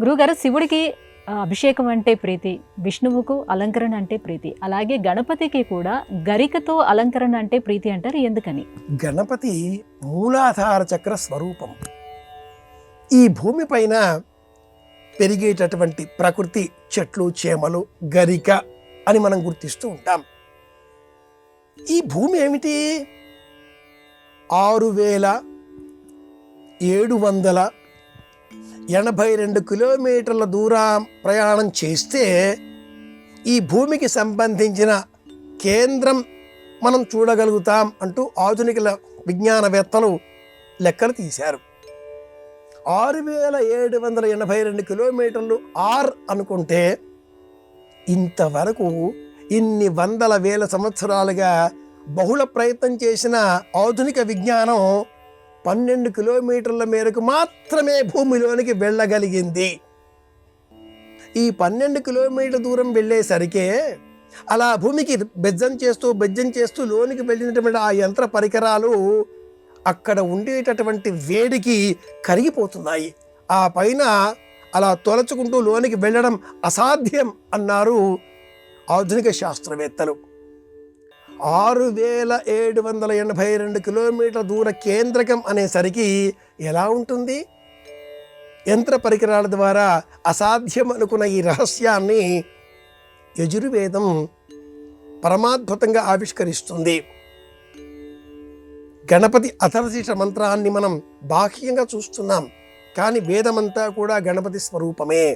గురువుగారు, శివుడికి అభిషేకం అంటే ప్రీతి, విష్ణువుకు అలంకరణ అంటే ప్రీతి, అలాగే గణపతికి కూడా గరికతో అలంకరణ అంటే ప్రీతి అంటారు. ఎందుకని? గణపతి మూలాధార చక్ర స్వరూపం. ఈ భూమి పైన పెరిగేటటువంటి ప్రకృతి చెట్లు చేమలు గరిక అని మనం గుర్తిస్తూ ఉంటాం. ఈ భూమి ఏమిటి? 6782 కిలోమీటర్ల దూరం ప్రయాణం చేస్తే ఈ భూమికి సంబంధించిన కేంద్రం మనం చూడగలుగుతాం అంటూ ఆధునిక విజ్ఞానవేత్తలు లెక్కలు తీశారు. 6782 కిలోమీటర్లు అనుకుంటే ఇంతవరకు ఇన్ని వందల వేల సంవత్సరాలుగా బహుళ ప్రయత్నం చేసిన ఆధునిక విజ్ఞానం 12 కిలోమీటర్ల మేరకు మాత్రమే భూమిలోనికి వెళ్ళగలిగింది. ఈ 12 కిలోమీటర్ల దూరం వెళ్ళేసరికే అలా భూమికి బెజ్జం చేస్తూ లోనికి వెళ్ళినటువంటి ఆ యంత్ర పరికరాలు అక్కడ ఉండేటటువంటి వేడికి కరిగిపోతున్నాయి. ఆ పైన అలా తొలచుకుంటూ లోనికి వెళ్ళడం అసాధ్యం అన్నారు ఆధునిక శాస్త్రవేత్తలు. 6782 కిలోమీటర్ల దూర కేంద్రకం అనేసరికి ఎలా ఉంటుంది? యంత్ర పరికరాల ద్వారా అసాధ్యం అనుకున్న ఈ రహస్యాన్ని యజుర్వేదం పరమాద్భుతంగా ఆవిష్కరిస్తుంది. గణపతి అథర్వశీర్ష మంత్రాన్ని మనం బాహ్యంగా చూస్తున్నాం, కానీ వేదమంతా కూడా గణపతి స్వరూపమే.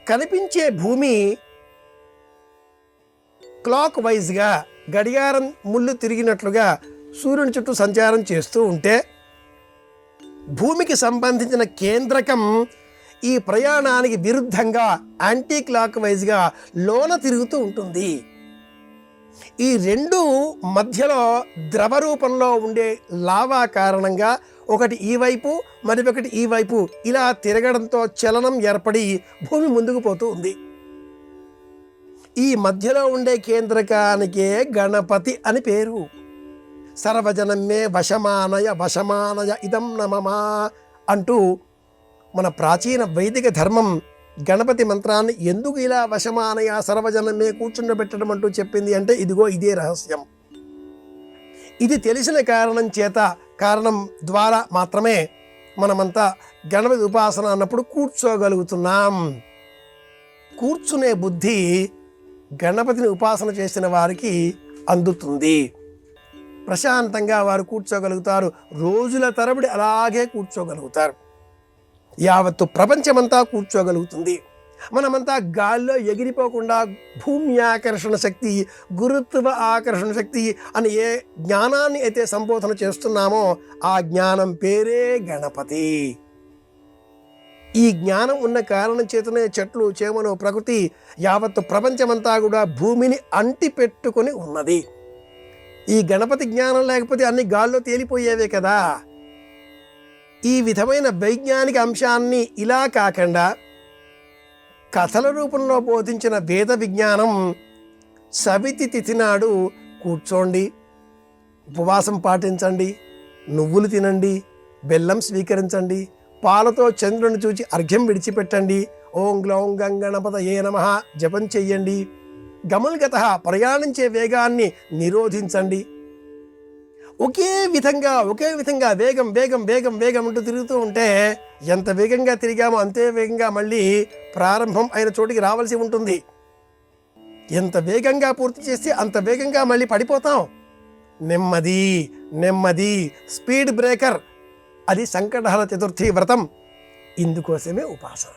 కనిపించే భూమి క్లాక్ వైజ్గా గడియారం ముళ్ళు తిరిగినట్లుగా సూర్యుని చుట్టూ సంచారం చేస్తూ ఉంటే భూమికి సంబంధించిన కేంద్రకం ఈ ప్రయాణానికి విరుద్ధంగా యాంటీ క్లాక్ వైజ్గా లోన తిరుగుతూ ఉంటుంది. ఈ రెండు మధ్యలో ద్రవ రూపంలో ఉండే లావా కారణంగా ఒకటి ఈ వైపు మరొకటి ఈ వైపు ఇలా తిరగడంతో చలనం ఏర్పడి భూమి ముందుకు పోతూ ఉంది. ఈ మధ్యలో ఉండే కేంద్రకానికే గణపతి అని పేరు. సర్వజనమే వశమానయ ఇదం నమమా అంటూ మన ప్రాచీన వైదిక ధర్మం గణపతి మంత్రాన్ని ఎందుకు ఇలా వశమానయ సర్వజనమే కూర్చుండబెట్టడం అంటూ చెప్పింది అంటే ఇదిగో ఇదే రహస్యం. ఇది తెలిసిన కారణం ద్వారా మాత్రమే మనమంతా గణపతి ఉపాసన అన్నప్పుడు కూర్చోగలుగుతున్నాం. కూర్చునే బుద్ధి గణపతిని ఉపాసన చేసిన వారికి అందుతుంది. ప్రశాంతంగా వారు కూర్చోగలుగుతారు. రోజుల తరబడి అలాగే కూర్చోగలుగుతారు. యావత్తు ప్రపంచమంతా కూర్చోగలుగుతుంది. మనమంతా గాల్లో ఎగిరిపోకుండా భూమి ఆకర్షణ శక్తి, గురుత్వ ఆకర్షణ శక్తి అని ఏ జ్ఞానాన్ని అయితే సంబోధన చేస్తున్నామో ఆ జ్ఞానం పేరే గణపతి. ఈ జ్ఞానం ఉన్న కారణం చేతనే చెట్లు చేమలు ప్రకృతి యావత్తు ప్రపంచమంతా కూడా భూమిని అంటి పెట్టుకొని ఉన్నది. ఈ గణపతి జ్ఞానం లేకపోతే అన్ని గాల్లో తేలిపోయేవే కదా. ఈ విధమైన వైజ్ఞానిక అంశాన్ని ఇలా కాకుండా కథల రూపంలో బోధించిన వేద విజ్ఞానం సవితి తిథి నాడు కూర్చోండి, ఉపవాసం పాటించండి, నువ్వులు తినండి, బెల్లం స్వీకరించండి, పాలతో చంద్రుని చూచి అర్ఘ్యం విడిచిపెట్టండి, ఓం గ్లౌం గంగణపతయే నమః జపం చెయ్యండి, గమల్గత ప్రయాణించే వేగాన్ని నిరోధించండి. ఒకే విధంగా వేగం వేగం వేగం వేగం అంటూ తిరుగుతూ ఉంటే ఎంత వేగంగా తిరిగామో అంతే వేగంగా మళ్ళీ ప్రారంభం అయిన చోటికి రావాల్సి ఉంటుంది. ఎంత వేగంగా పూర్తి చేస్తే అంత వేగంగా మళ్ళీ పడిపోతాం. నెమ్మది స్పీడ్ బ్రేకర్. అది సంకటహర చతుర్థి వ్రతం. ఇందుకోసమే ఉపాసన.